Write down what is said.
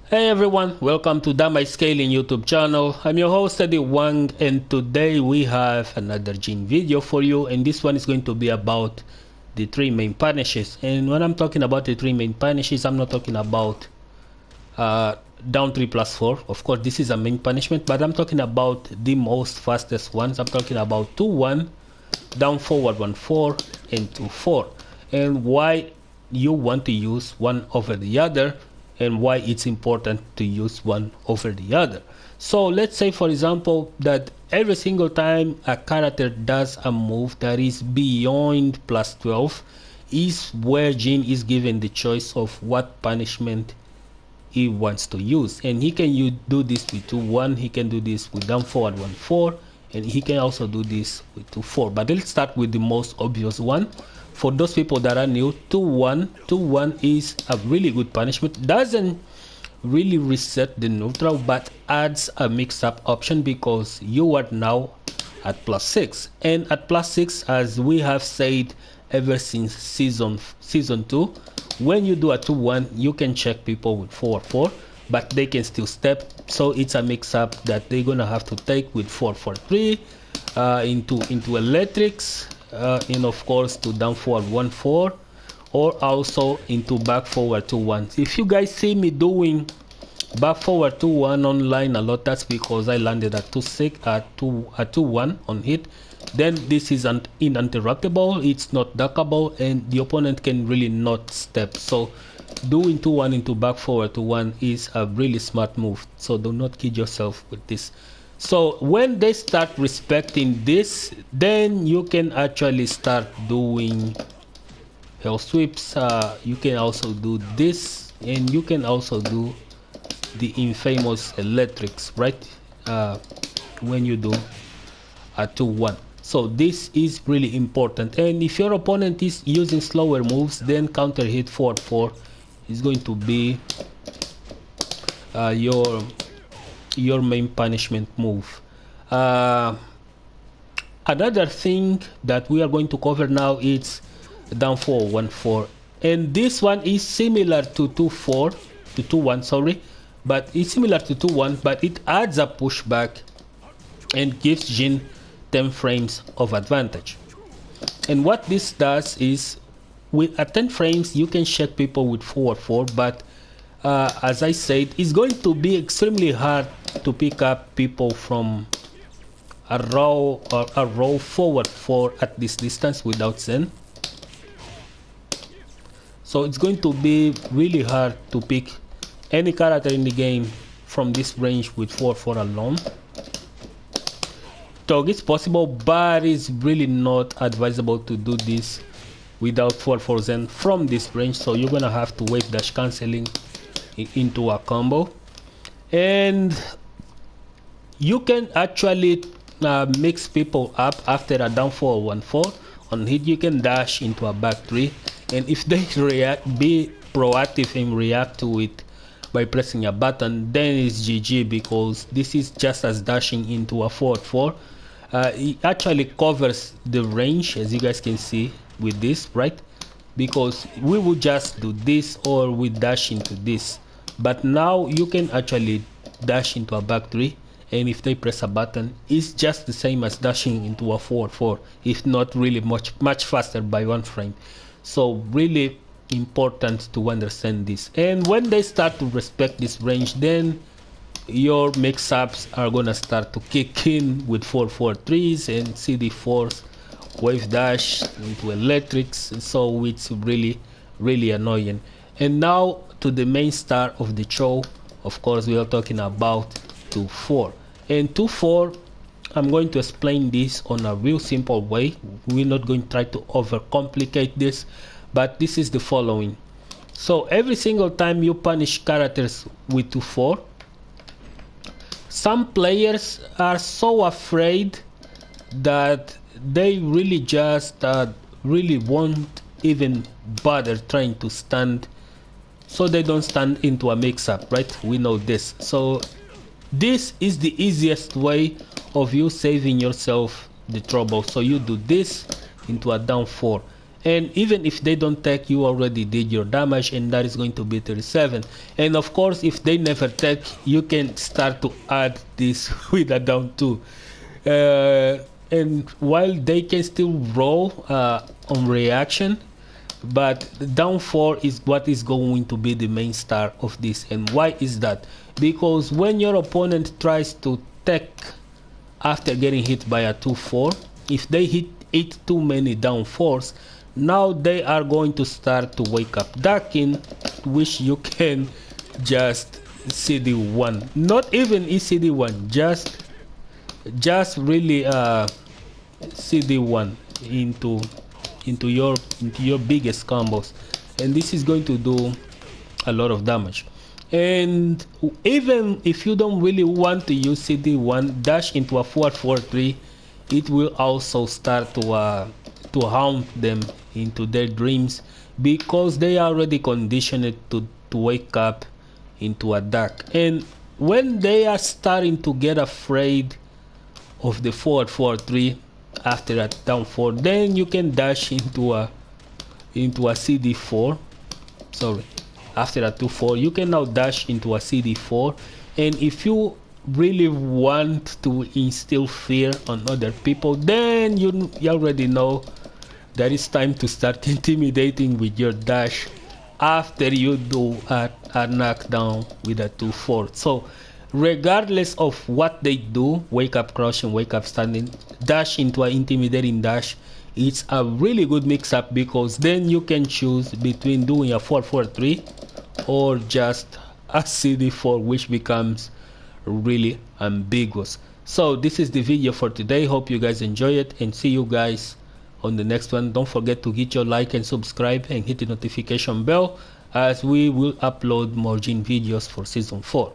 Hey everyone, welcome to My Scaling YouTube channel. I'm your host Eddie Wang, and today we have another Jin video for you, and this one is going to be about the three main punishes. And when I'm talking about the three main punishes, I'm not talking about down 3 plus 4. Of course this is a main punishment, but I'm talking about the most fastest ones. I'm talking about 2-1, down forward 1-4, and 2-4, and why you want to use one over the other, and why it's important to use one over the other. So let's say, for example, that every single time a character does a move that is beyond plus 12 is where Jin is given the choice of what punishment he wants to use, and he can do this with 2-1, he can do this with down forward 1-4, and he can also do this with 2-4. But let's start with the most obvious one. For those people that are new, 2-1 is a really good punishment. Doesn't really reset the neutral, but adds a mix-up option because you are now at plus 6, and at plus 6, as we have said ever since season 2, when you do a 2-1, you can check people with 4-4, but they can still step. So it's a mix-up that they're gonna have to take with 4-4-3 into electrics, and of course to down forward 1-4, or also into back forward 2-1. If you guys see me doing back forward 2-1 online a lot, that's because I landed at 2-1 on hit. Then this is uninterruptible, it's not duckable, and the opponent can really not step. So doing 2-1 into back forward 2-1 is a really smart move, so do not kid yourself with this. So when they start respecting this, then you can actually start doing hell sweeps. You can also do this, and you can also do the infamous electrics, right? When you do a 2-1. So this is really important, and if your opponent is using slower moves, then counter hit 4-4 is going to be your main punishment move. Another thing that we are going to cover now is down 4-1-4, and this one is similar to 2-1, sorry, but it's similar to 2-1, but it adds a pushback and gives Jin 10 frames of advantage. And what this does is, with at 10 frames you can check people with 4-4, but as I said, it's going to be extremely hard to pick up people from a row forward 4 at this distance without Zen. So it's going to be really hard to pick any character in the game from this range with 4-4 alone. Dog, it's possible, but it's really not advisable to do this without 4-4 Zen from this range. So you're gonna have to wave dash cancelling into a combo, and you can actually mix people up after a down 4-1-4 on hit. You can dash into a back 3, and if they be proactive and react to it by pressing a button, then it's GG, because this is just as dashing into a 4-4. It actually covers the range, as you guys can see with this, right? Because we would just do this, or we dash into this, but now you can actually dash into a back 3, and if they press a button, it's just the same as dashing into a 4-4, if not really much faster by 1 frame. So really important to understand this, and when they start to respect this range, then your mix-ups are gonna start to kick in with 4-4-3s and CD4s, wave dash into electrics. So it's really annoying. And now to the main star of the show, of course we are talking about 2-4. And 2-4, I'm going to explain this on a real simple way. We're not going to try to overcomplicate this, but this is the following. So every single time you punish characters with 2-4, some players are so afraid that they really just really won't even bother trying to stand, so they don't stand into a mix-up, right? We know this. So this is the easiest way of you saving yourself the trouble. So you do this into a down 4, and even if they don't take, you already did your damage, and that is going to be 37. And of course, if they never take, you can start to add this with a down 2. And while they can still roll on reaction, but down 4 is what is going to be the main star of this. And why is that? Because when your opponent tries to take after getting hit by a 2-4, if they hit too many down 4s, now they are going to start to wake up ducking, which you can just CD1, not even ECD1, just really CD1 into your biggest combos, and this is going to do a lot of damage. And even if you don't really want to use CD1, dash into a 4-4-3, it will also start to haunt them into their dreams, because they are already conditioned to wake up into a duck. And when they are starting to get afraid of the 4-4-3 after a down 4, then you can dash into a CD4. Sorry, after a 2-4, you can now dash into a CD4. And if you really want to instill fear on other people, then you already know that it's time to start intimidating with your dash after you do a knockdown with a 2-4. So regardless of what they do, wake up crushing, wake up standing, dash into an intimidating dash, it's a really good mix-up, because then you can choose between doing a 4-4-3 or just a CD4, which becomes really ambiguous. So this is the video for today. Hope you guys enjoy it, and see you guys on the next one. Don't forget to hit your like and subscribe and hit the notification bell, as we will upload more Jin videos for season 4.